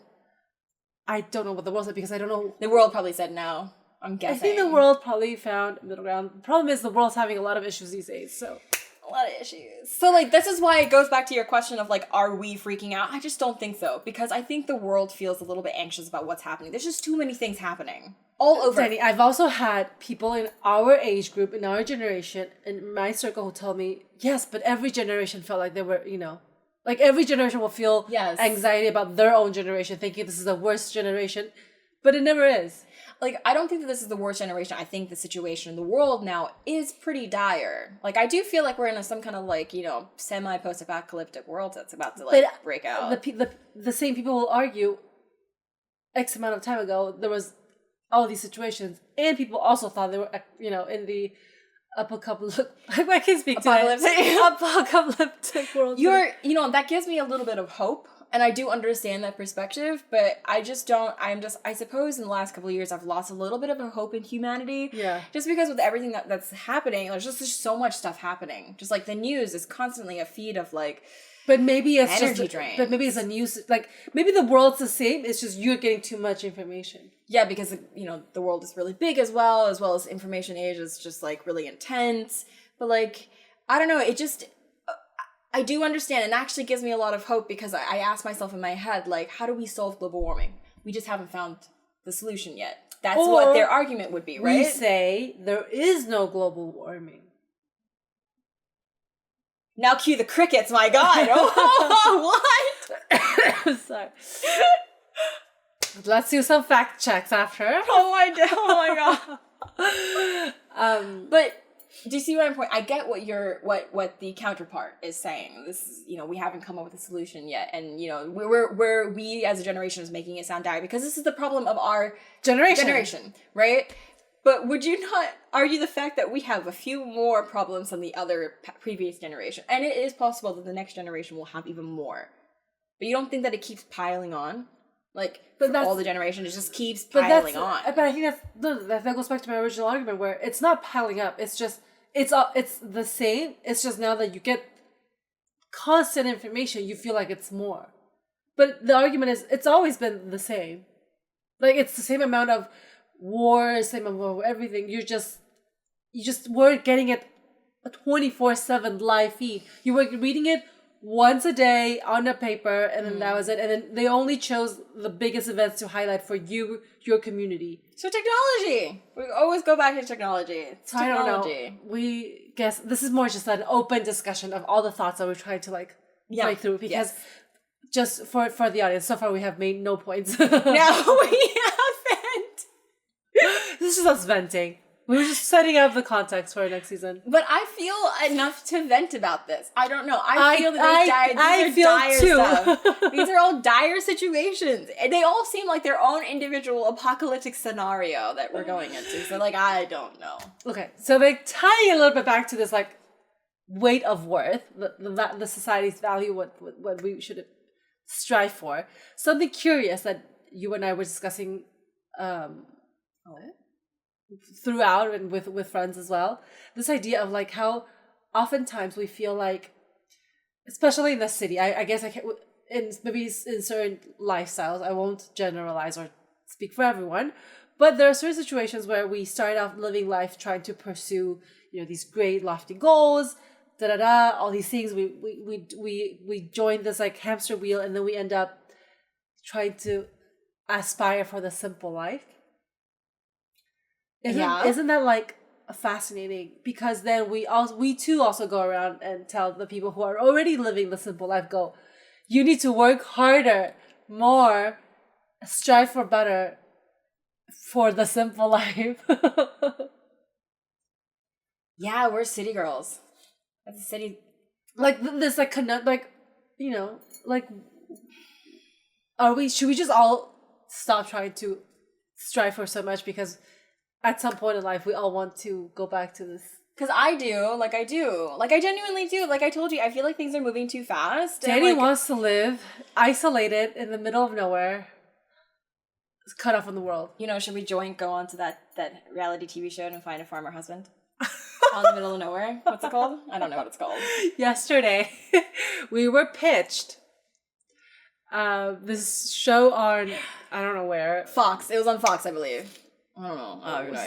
Speaker 2: I don't know what the world said because I don't know...
Speaker 1: The world probably said no. I'm guessing.
Speaker 2: I think the world probably found middle ground. The problem is the world's having a lot of issues these days, so...
Speaker 1: A lot of issues. So, like, this is why it goes back to your question of, like, are we freaking out? I just don't think so. Because I think the world feels a little bit anxious about what's happening. There's just too many things happening. All over.
Speaker 2: Danny, I've also had people in our age group, in our generation, in my circle who tell me, yes, but every generation felt like they were, you know... Like, every generation will feel anxiety about their own generation, thinking this is the worst generation. But it never is.
Speaker 1: Like, I don't think that this is the worst generation. I think the situation in the world now is pretty dire. Like, I do feel like we're in some kind of, like, you know, semi-post-apocalyptic world that's about to, like, break out.
Speaker 2: The same people will argue X amount of time ago, there was all these situations, and people also thought they were, you know, in the apocalyptic... I can't speak to it. Apocalyptic world.
Speaker 1: You know, that gives me a little bit of hope. And I do understand that perspective, but I just don't, I suppose in the last couple of years, I've lost a little bit of a hope in humanity.
Speaker 2: Yeah.
Speaker 1: Just because with everything that's happening, there's just so much stuff happening. Just like the news is constantly a feed of like,
Speaker 2: but maybe it's
Speaker 1: energy drains.
Speaker 2: But maybe it's a news, like maybe the world's the same. It's just you're getting too much information.
Speaker 1: Yeah, because, you know, the world is really big as well as information age is just like really intense. But like, I don't know, it just... I do understand, and actually gives me a lot of hope because I ask myself in my head, like, how do we solve global warming? We just haven't found the solution yet. That's what their argument would be, right?
Speaker 2: We say there is no global warming.
Speaker 1: Now cue the crickets, my God. Oh, what?
Speaker 2: Sorry. Let's do some fact checks after.
Speaker 1: Oh my God. But... Do you see what I'm pointing? I get what the counterpart is saying. This is, you know, we haven't come up with a solution yet, and you know, we as a generation is making it sound dire because this is the problem of our generation, right? But would you not argue the fact that we have a few more problems than the other previous generation, and it is possible that the next generation will have even more? But you don't think that it keeps piling on? Like, but all the generations, it just keeps piling on.
Speaker 2: But I think that goes back to my original argument where it's not piling up. It's just, it's the same. It's just now that you get constant information, you feel like it's more. But the argument is, it's always been the same. Like, it's the same amount of war, same amount of everything. You just weren't getting it a 24/7 live feed. You were reading it once a day on a paper, and then that was it. And then they only chose the biggest events to highlight for you, your community.
Speaker 1: So technology. We always go back to technology. It's technology.
Speaker 2: I don't know. We guess this is more just an open discussion of all the thoughts that we're trying to like break through. Because just for the audience, so far we have made no points.
Speaker 1: No, we haven't.
Speaker 2: This is just us venting. We were just setting up the context for our next season.
Speaker 1: But I feel enough to vent about this. I don't know. I feel that these are dire stuff. These are all dire situations. And they all seem like their own individual apocalyptic scenario that we're going into. So, like, I don't know.
Speaker 2: Okay, so like tying a little bit back to this, like, weight of worth, the society's value, what we should strive for. Something curious that you and I were discussing throughout and with friends as well. This idea of like how oftentimes we feel like, especially in the city, I guess I can maybe in certain lifestyles, I won't generalize or speak for everyone, but there are certain situations where we start off living life trying to pursue, you know, these great lofty goals, all these things. We join this like hamster wheel, and then we end up trying to aspire for the simple life. Isn't that like fascinating? Because then we too also go around and tell the people who are already living the simple life, you need to work harder, more, strive for better for the simple life.
Speaker 1: Yeah, we're city girls. That's a city.
Speaker 2: Like this, like you know, like, should we just all stop trying to strive for so much, because at some point in life we all want to go back to this?
Speaker 1: Because I genuinely do. Like I told you, I feel like things are moving too fast.
Speaker 2: Danny wants to live isolated in the middle of nowhere, cut off from the world.
Speaker 1: You know, should we go on to that reality TV show and find a farmer husband? Out in the middle of nowhere. What's it called? I don't know what it's called.
Speaker 2: Yesterday, we were pitched this show on, I don't know where.
Speaker 1: Fox. It was on Fox, I believe. I don't know. I have no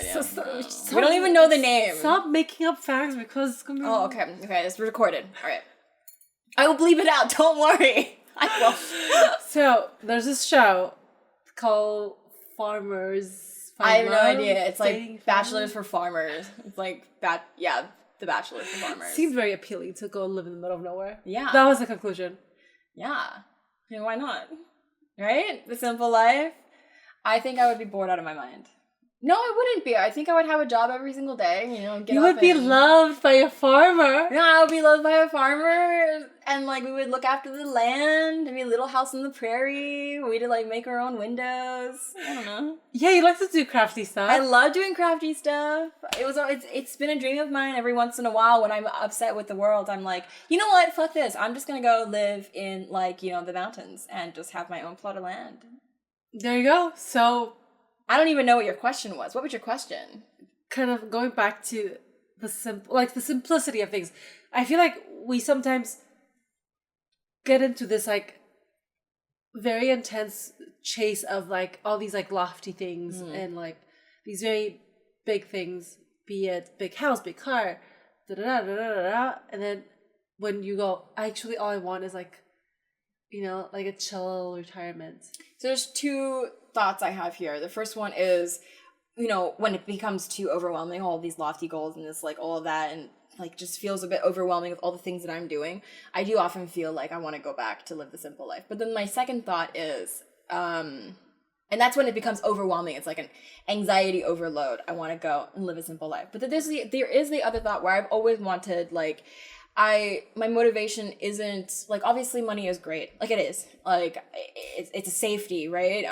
Speaker 1: idea. We don't even know the name.
Speaker 2: Stop making up facts because it's going to be...
Speaker 1: Oh, okay. Okay, it's recorded. All right. I will bleep it out. Don't worry. I will.
Speaker 2: So, there's this show called Farmers...
Speaker 1: I have no idea. It's like Bachelors for Farmers. It's like The Bachelors for Farmers.
Speaker 2: Seemed very appealing to go live in the middle of nowhere.
Speaker 1: Yeah.
Speaker 2: That was the conclusion.
Speaker 1: Yeah. I mean, why not? Right? The simple life. I think I would be bored out of my mind. No, I wouldn't be. I think I would have a job every single day, you know,
Speaker 2: You would be loved by a farmer.
Speaker 1: Yeah, I would be loved by a farmer, and like we would look after the land. Maybe a little house on the prairie. We'd like make our own windows. I don't know.
Speaker 2: Yeah, you like to do crafty stuff.
Speaker 1: I love doing crafty stuff. It's been a dream of mine. Every once in a while when I'm upset with the world, I'm like, you know what? Fuck this. I'm just gonna go live in like, you know, the mountains and just have my own plot of land.
Speaker 2: There you go. So
Speaker 1: I don't even know what your question was. What was your question?
Speaker 2: Kind of going back to the simplicity of things. I feel like we sometimes get into this like very intense chase of like all these like lofty things and like these very big things, be it big house, big car, and then when you go, actually all I want is like, you know, like a chill retirement. So
Speaker 1: there's two thoughts I have here. The first one is, you know, when it becomes too overwhelming, all these lofty goals and this like all of that, and like just feels a bit overwhelming with all the things that I'm doing, I do often feel like I want to go back to live the simple life. But then my second thought is, and that's when it becomes overwhelming. It's like an anxiety overload. I want to go and live a simple life. But then there is the other thought where I've always wanted, like, my motivation isn't like, obviously money is great, like it is, like it's a safety, right?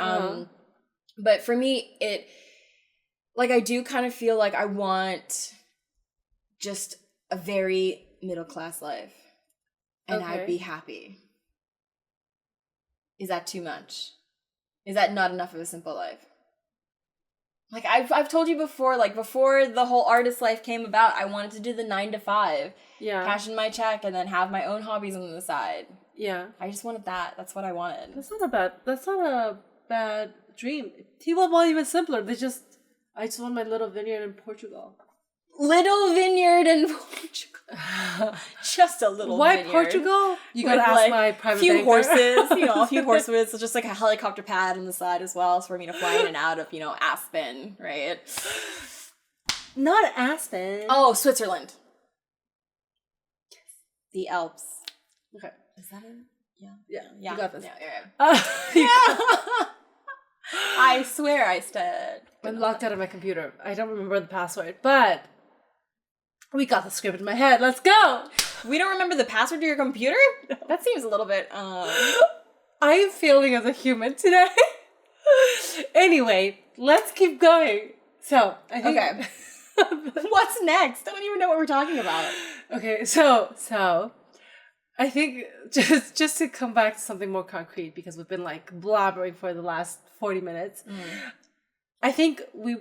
Speaker 1: But for me, it, like, I do kind of feel like I want just a very middle class life, and I'd be happy. Is that too much? Is that not enough of a simple life? Like I've told you before, like before the whole artist life came about, I wanted to do the 9 to 5. Yeah. Cash in my check and then have my own hobbies on the side. Yeah. I just wanted that. That's what I wanted. That's not a bad dream. People want even simpler. I just want my little vineyard in Portugal. Little vineyard in Portugal. Just a little vineyard. Why Portugal? You gotta ask like my private banker. A few horses, you know, a few horses. So just like a helicopter pad on the side as well, so for me to fly in and out of, you know, Aspen, right? Not Aspen. Oh, Switzerland. Yes. The Alps. Okay. Is that it? Yeah. Yeah. You got this. Yeah. I swear I said.
Speaker 2: I'm locked out of my computer. I don't remember the password, but we got the script in my head. Let's go.
Speaker 1: We don't remember the password to your computer? No. That seems a little bit,
Speaker 2: I am failing as a human today. Anyway, let's keep going. So, I think...
Speaker 1: Okay. What's next? I don't even know what we're talking about.
Speaker 2: Okay, so I think just to come back to something more concrete, because we've been like blabbering for the last 40 minutes. I think we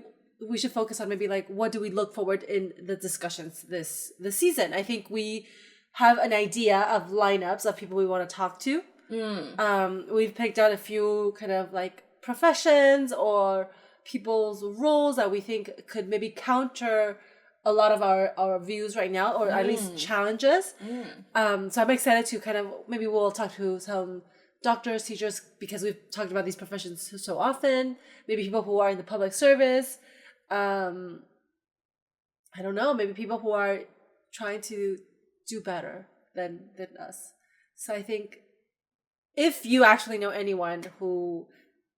Speaker 2: should focus on maybe like what do we look forward in the discussions this season. I think we have an idea of lineups of people we want to talk to. We've picked out a few kind of like professions or people's roles that we think could maybe counter a lot of our views right now, or at least challenges. So I'm excited to kind of, maybe we'll talk to some doctors, teachers, because we've talked about these professions so often. Maybe people who are in the public service. I don't know, maybe people who are trying to do better than us. So I think if you actually know anyone who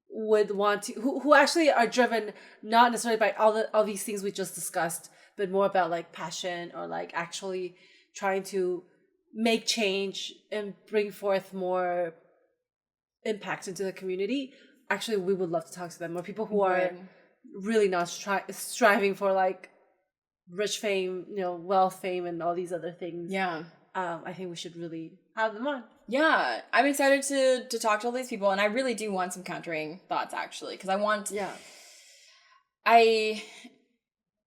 Speaker 2: would want to, who actually are driven not necessarily by all these things we just discussed, but more about like passion or like actually trying to make change and bring forth more impact into the community, actually we would love to talk to them. Or people who are really not striving for like rich fame, wealth, fame, and all these other things. Yeah. I think we should really have them on.
Speaker 1: Yeah, I'm excited to talk to all these people, and I really do want some countering thoughts, actually, because I want... Yeah.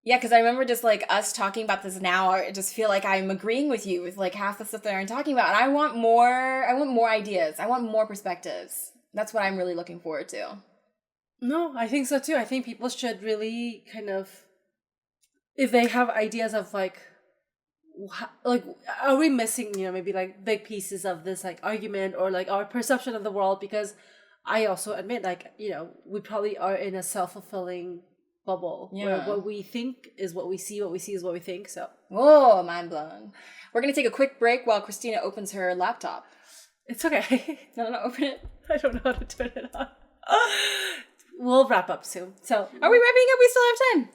Speaker 1: Because I remember just, like, us talking about this now, I just feel like I'm agreeing with you with, like, half the stuff that I'm talking about, and I want more ideas. I want more perspectives. That's what I'm really looking forward to.
Speaker 2: No, I think so, too. I think people should really kind of, if they have ideas of, like, are we missing, maybe, like, big pieces of this, like, argument or, like, our perception of the world? Because I also admit, like, we probably are in a self-fulfilling bubble where what we think is what we see, what we see is what we think. So
Speaker 1: mind blown. We're gonna take a quick break while Christina opens her laptop.
Speaker 2: It's okay.
Speaker 1: No, open it.
Speaker 2: I don't know how to turn it on. We'll wrap up soon. So
Speaker 1: are we wrapping up? We still have time.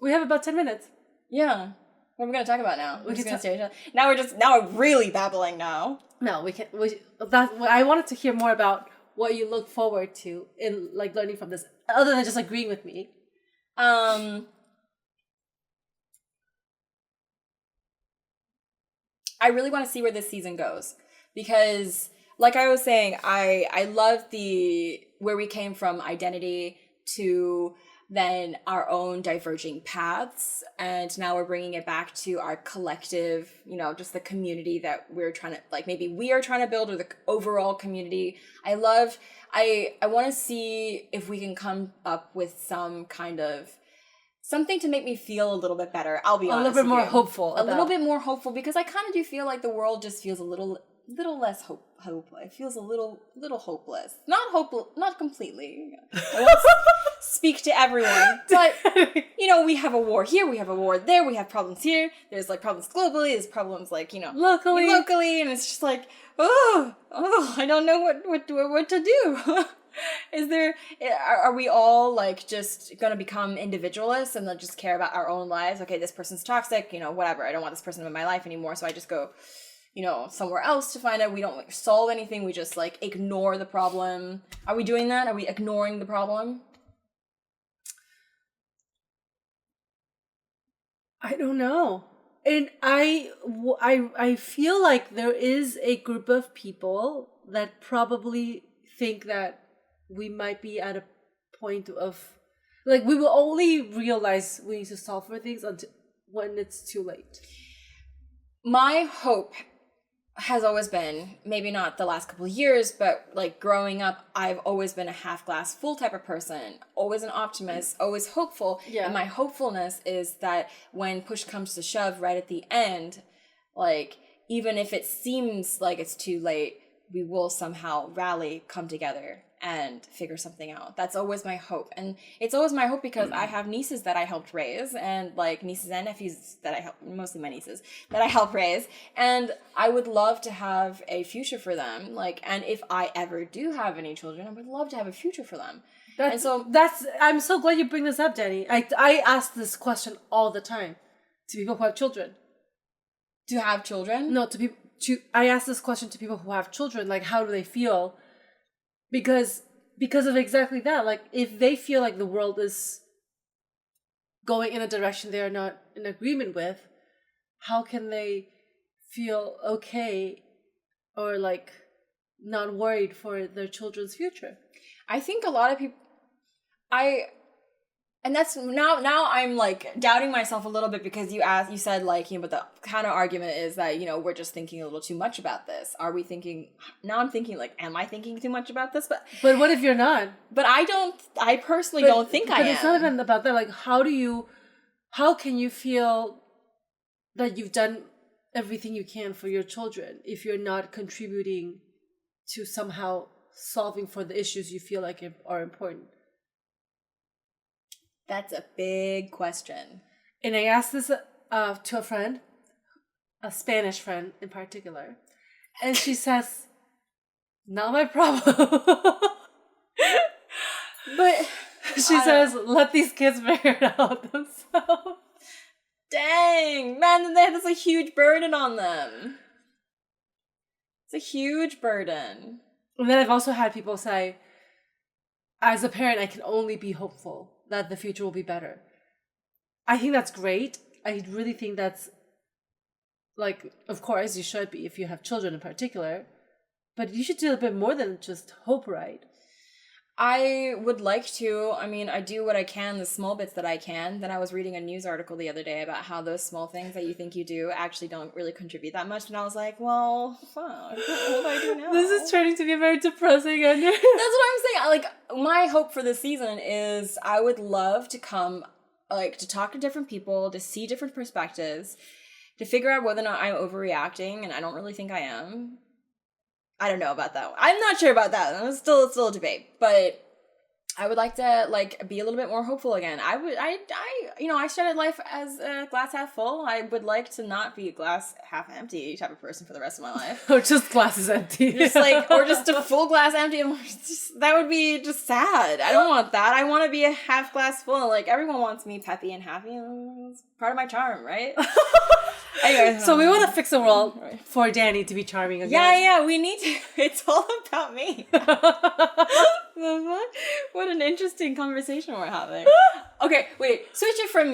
Speaker 2: We have about 10 minutes.
Speaker 1: Yeah. What are we gonna talk about now? We're just gonna stare at each other. Now we're really babbling now.
Speaker 2: No, we can. I wanted to hear more about what you look forward to in like learning from this, other than just agreeing with me.
Speaker 1: I really want to see where this season goes, because like I was saying, I love where we came from identity to then our own diverging paths, and now we're bringing it back to our collective, just the community that we're trying to, like, maybe we are trying to build, or the overall community. I want to see if we can come up with some kind of something to make me feel a little bit better. I'll be honest,
Speaker 2: a little bit more hopeful.
Speaker 1: A little bit more hopeful, because I kind of do feel like the world just feels a little less hope. It feels a little hopeless. Not completely. I won't speak to everyone, but we have a war here, we have a war there, we have problems here. There's like problems globally, there's problems like locally, and it's just like I don't know what to do. Are we all like just gonna become individualists and then just care about our own lives? Okay, this person's toxic, whatever. I don't want this person in my life anymore, so I just go somewhere else to find out. We don't solve anything. We just like ignore the problem. Are we doing that? Are we ignoring the problem?
Speaker 2: I don't know. And I feel like there is a group of people that probably think that we might be at a point of, like, we will only realize we need to solve for things until when it's too late.
Speaker 1: My hope has always been, maybe not the last couple of years, but like growing up, I've always been a half glass full type of person, always an optimist, always hopeful. Yeah. And my hopefulness is that when push comes to shove right at the end, like, even if it seems like it's too late, we will somehow rally, come together, and figure something out. That's always my hope. And it's always my hope because I have nieces that I helped raise, and like nieces and nephews that I helped, mostly my nieces, that I helped raise. And I would love to have a future for them. Like, and if I ever do have any children, I would love to have a future for them.
Speaker 2: I'm so glad you bring this up, Danny. I ask this question all the time to people who have children.
Speaker 1: To have children?
Speaker 2: No, I ask this question to people who have children, like how do they feel? Because of exactly that. Like if they feel like the world is going in a direction they are not in agreement with, how can they feel okay or like not worried for their children's future?
Speaker 1: I think a lot of people, and that's now I'm like doubting myself a little bit because you said like, but the counter argument is that, we're just thinking a little too much about this. Are we thinking, now I'm thinking like, am I thinking too much about this? But
Speaker 2: what if you're not?
Speaker 1: But I personally don't think I am.
Speaker 2: But it's not even about that. Like, how can you feel that you've done everything you can for your children if you're not contributing to somehow solving for the issues you feel like are important?
Speaker 1: That's a big question.
Speaker 2: And I asked this to a friend, a Spanish friend in particular, and she says, not my problem. But she says, let these kids figure it out themselves.
Speaker 1: Dang, man, that's a huge burden on them. It's a huge burden.
Speaker 2: And then I've also had people say, as a parent, I can only be hopeful that the future will be better. I think that's great. I really think that's, like, of course, you should be if you have children in particular. But you should do a bit more than just hope, right?
Speaker 1: I would like to. I mean, I do what I can, the small bits that I can. Then I was reading a news article the other day about how those small things that you think you do actually don't really contribute that much. And I was like, well, fuck, what do I do now?
Speaker 2: This is turning to be very depressing. That's
Speaker 1: what I'm saying. Like, my hope for this season is I would love to come, like, to talk to different people, to see different perspectives, to figure out whether or not I'm overreacting, and I don't really think I am. I don't know about that one. I'm not sure about that. It's still a debate, but I would like to like be a little bit more hopeful again. I started life as a glass half full. I would like to not be a glass half empty type of person for the rest of my life.
Speaker 2: Or just glasses empty.
Speaker 1: Or just a full glass empty. That would be just sad. I don't want that. I want to be a half glass full. Like everyone wants me peppy and happy. It's part of my charm, right?
Speaker 2: Anyway, so we want to fix the world for Danny to be charming again.
Speaker 1: Yeah, we need to. It's all about me. What an interesting conversation we're having. Okay, wait. Switch it from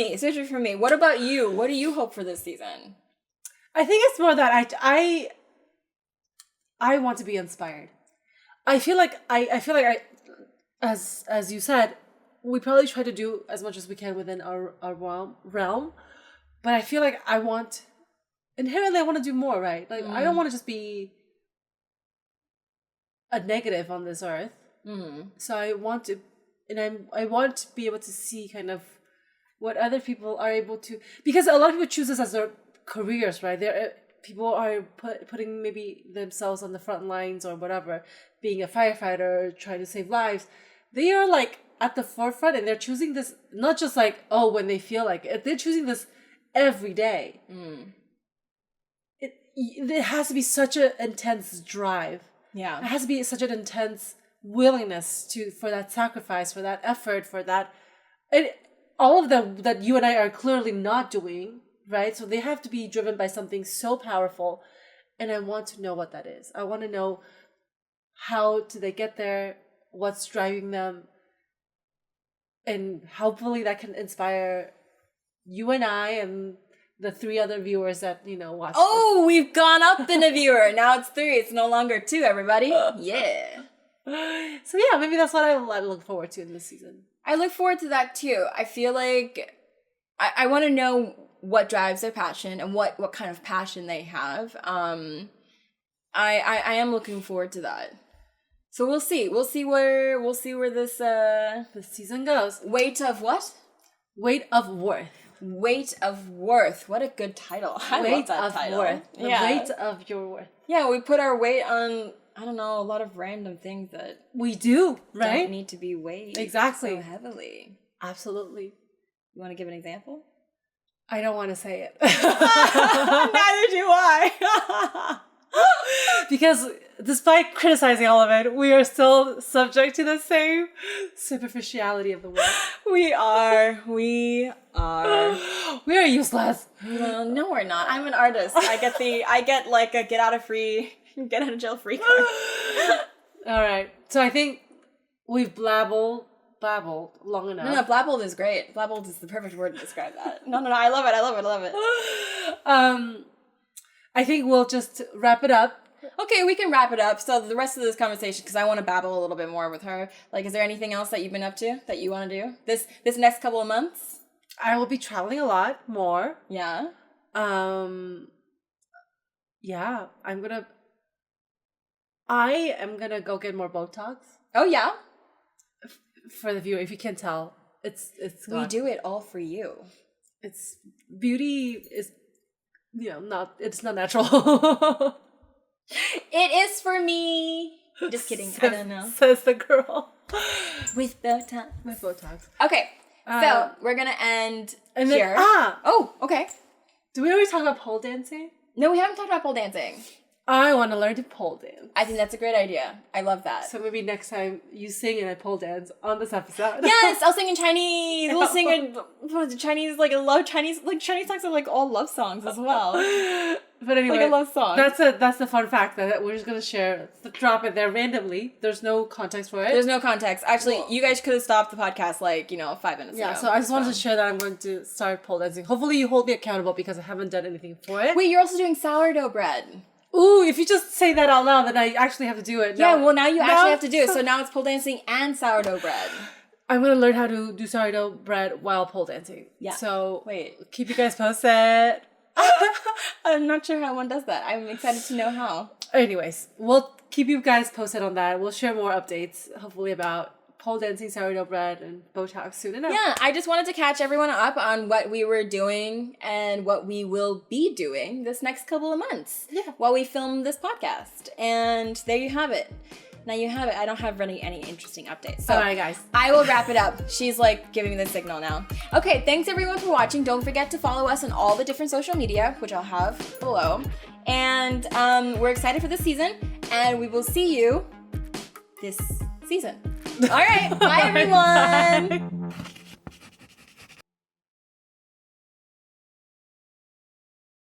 Speaker 1: me. What about you? What do you hope for this season?
Speaker 2: I think it's more that I want to be inspired. I feel like as you said, we probably try to do as much as we can within our realm. But I feel like inherently I want to do more, right? Like, I don't want to just be a negative on this earth. Mm-hmm. So I want to, and I want to be able to see kind of what other people are able to, because a lot of people choose this as their careers, right? People are putting maybe themselves on the front lines or whatever, being a firefighter, trying to save lives. They are like at the forefront, and they're choosing this not just like, oh, when they feel like it. They're choosing this every day. It has to be such an intense drive. Yeah, it has to be such an intense willingness for that sacrifice, for that effort, for that, and all of them that you and I are clearly not doing, right? So they have to be driven by something so powerful, and I want to know what that is. I want to know how do they get there, what's driving them, and hopefully that can inspire you and I and the 3 other viewers that, watch.
Speaker 1: Oh, we've gone up in a viewer. Now it's 3. It's no longer 2, everybody. Yeah.
Speaker 2: So yeah, maybe that's what I look forward to in this season.
Speaker 1: I look forward to that too. I feel like I want to know what drives their passion and what kind of passion they have. I am looking forward to that. So we'll see. We'll see where this
Speaker 2: season goes.
Speaker 1: Weight of what?
Speaker 2: Weight of Worth.
Speaker 1: Weight of Worth. What a good title. I love that title.
Speaker 2: Worth. The weight of your worth.
Speaker 1: Yeah, we put our weight on, I don't know, a lot of random things that
Speaker 2: we do, right?
Speaker 1: Don't need to be weighed
Speaker 2: exactly
Speaker 1: so heavily.
Speaker 2: Absolutely.
Speaker 1: You want to give an example?
Speaker 2: I don't want to say it.
Speaker 1: Neither do I.
Speaker 2: Because despite criticizing all of it, we are still subject to the same superficiality of the world.
Speaker 1: We are. We are
Speaker 2: useless.
Speaker 1: Well, no, we're not. I'm an artist. I get like a get out of jail free card.
Speaker 2: All right. So I think we've babbled long enough.
Speaker 1: No, blabbled is great. Blabbled is the perfect word to describe that. No, I love it.
Speaker 2: I think we'll just wrap it up.
Speaker 1: Okay, we can wrap it up. So the rest of this conversation, because I want to babble a little bit more with her. Like, is there anything else that you've been up to that you want to do this next couple of months?
Speaker 2: I will be traveling a lot more.
Speaker 1: Yeah.
Speaker 2: Yeah, I am gonna go get more Botox.
Speaker 1: Oh yeah.
Speaker 2: For the viewer, if you can't tell, it's gone.
Speaker 1: We do it all for you.
Speaker 2: It's beauty is, it's not natural.
Speaker 1: It is for me. Just kidding. I don't know.
Speaker 2: Says the girl.
Speaker 1: With Botox. Okay. So we're gonna end here. Oh, okay.
Speaker 2: Do we already talk about pole dancing?
Speaker 1: No, we haven't talked about pole dancing.
Speaker 2: I want to learn to pole dance.
Speaker 1: I think that's a great idea. I love that.
Speaker 2: So maybe next time you sing and I pole dance on this episode.
Speaker 1: Yes, I'll sing in Chinese. We'll sing in Chinese. Like I love Chinese. Like Chinese songs are like all love songs as well.
Speaker 2: But anyway,
Speaker 1: like a love song.
Speaker 2: That's the fun fact that we're just gonna share. Drop it there randomly. There's no context for it.
Speaker 1: There's no context. Actually, you guys could have stopped the podcast 5 minutes ago.
Speaker 2: Yeah. So I just wanted to share that I'm going to start pole dancing. Hopefully you hold me accountable because I haven't done anything for it.
Speaker 1: Wait, you're also doing sourdough bread.
Speaker 2: Ooh, if you just say that out loud, then I actually have to do it.
Speaker 1: Yeah, well, now you actually have to do it. So now it's pole dancing and sourdough bread.
Speaker 2: I'm going to learn how to do sourdough bread while pole dancing.
Speaker 1: Yeah.
Speaker 2: So, keep you guys posted.
Speaker 1: I'm not sure how one does that. I'm excited to know how.
Speaker 2: Anyways, we'll keep you guys posted on that. We'll share more updates, hopefully, about pole dancing, sourdough bread, and Botox soon enough.
Speaker 1: Yeah, I just wanted to catch everyone up on what we were doing and what we will be doing this next couple of months while we film this podcast. And there you have it. Now you have it. I don't have any interesting updates. So
Speaker 2: all right, guys.
Speaker 1: I will wrap it up. She's like giving me the signal now. Okay, thanks everyone for watching. Don't forget to follow us on all the different social media, which I'll have below. And we're excited for this season, and we will see you this season. All right. Bye, everyone.
Speaker 2: Bye.